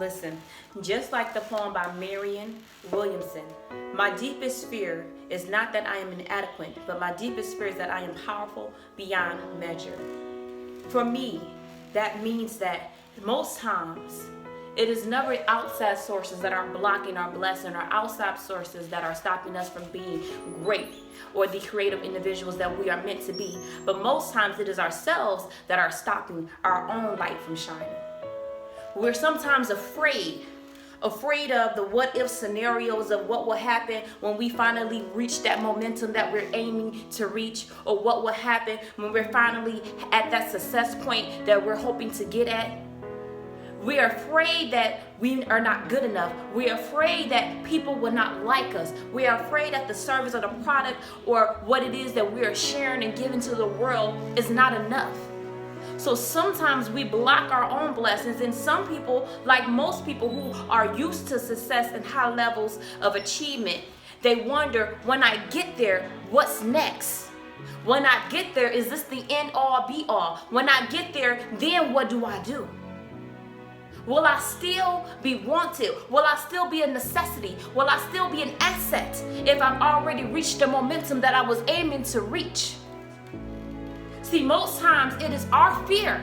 Listen, just like the poem by Marianne Williamson, my deepest fear is not that I am inadequate, but my deepest fear is that I am powerful beyond measure. For me, that means that most times it is never outside sources that are blocking our blessing, or outside sources that are stopping us from being great or the creative individuals that we are meant to be. But most times it is ourselves that are stopping our own light from shining. We're sometimes afraid of the what if scenarios of what will happen when we finally reach that momentum that we're aiming to reach, or what will happen when we're finally at that success point that we're hoping to get at. We are afraid that we are not good enough. We are afraid that people will not like us. We are afraid that the service or the product or what it is that we are sharing and giving to the world is not enough. So sometimes we block our own blessings, and some people, like most people who are used to success and high levels of achievement, they wonder, when I get there, what's next? When I get there, is this the end all be all? When I get there, then what do I do? Will I still be wanted? Will I still be a necessity? Will I still be an asset if I've already reached the momentum that I was aiming to reach? See, most times it is our fear,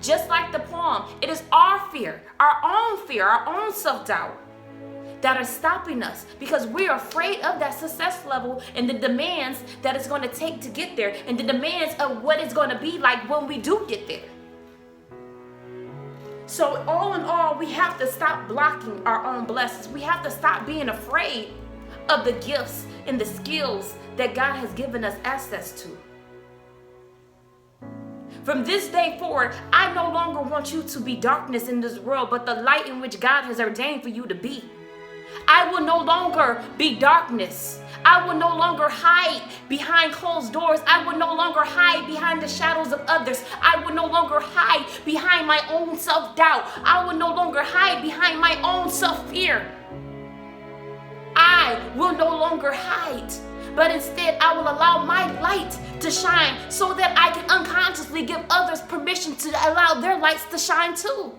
just like the poem, it is our fear, our own self-doubt that are stopping us, because we're afraid of that success level and the demands that it's going to take to get there, and the demands of what it's going to be like when we do get there. So all in all, we have to stop blocking our own blessings. We have to stop being afraid of the gifts and the skills that God has given us access to. From this day forward, I no longer want you to be darkness in this world, but the light in which God has ordained for you to be. I will no longer be darkness. I will no longer hide behind closed doors. I will no longer hide behind the shadows of others. I will no longer hide behind my own self-doubt. I will no longer hide behind my own self-fear. I will no longer hide, but instead I will allow my light to shine so that I can unconsciously give others permission to allow their lights to shine too.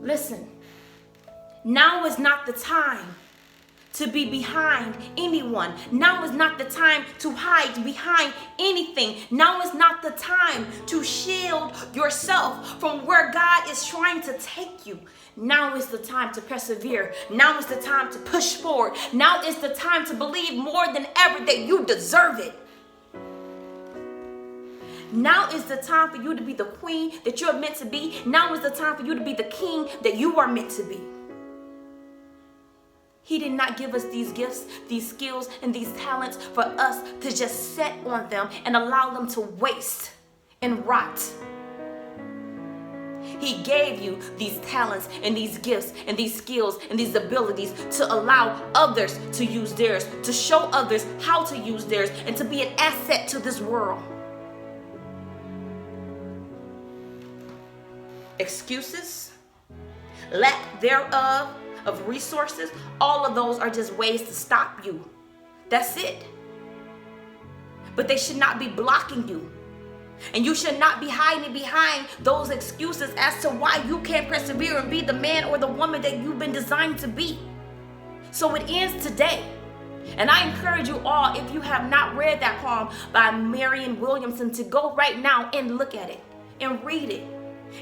Listen, now is not the time to be behind anyone. Now is not the time to hide behind anything. Now is not the time to shield yourself from where God is trying to take you. Now is the time to persevere. Now is the time to push forward. Now is the time to believe more than ever that you deserve it. Now is the time for you to be the queen that you're meant to be. Now is the time for you to be the king that you are meant to be. He did not give us these gifts, these skills, and these talents for us to just sit on them and allow them to waste and rot. He gave you these talents and these gifts and these skills and these abilities to allow others to use theirs, to show others how to use theirs, and to be an asset to this world. Excuses, lack thereof, of resources, all of those are just ways to stop you. That's it. But they should not be blocking you. And you should not be hiding behind those excuses as to why you can't persevere and be the man or the woman that you've been designed to be. So it ends today. And I encourage you all, if you have not read that poem by Marianne Williamson, to go right now and look at it and read it.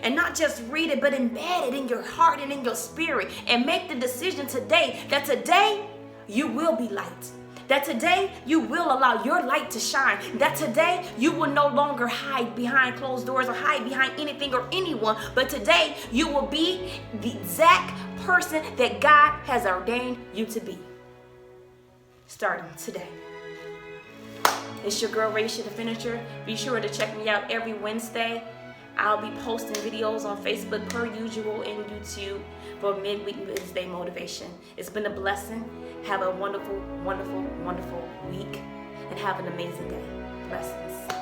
And not just read it, but embed it in your heart and in your spirit, and make the decision today that today you will be light. That today you will allow your light to shine. That today you will no longer hide behind closed doors or hide behind anything or anyone, but today you will be the exact person that God has ordained you to be. Starting today. It's your girl Rayesha the Finisher. Be sure to check me out every Wednesday. I'll be posting videos on Facebook per usual and YouTube for Midweek Wednesday motivation. It's been a blessing. Have a wonderful, wonderful, wonderful week, and have an amazing day. Blessings.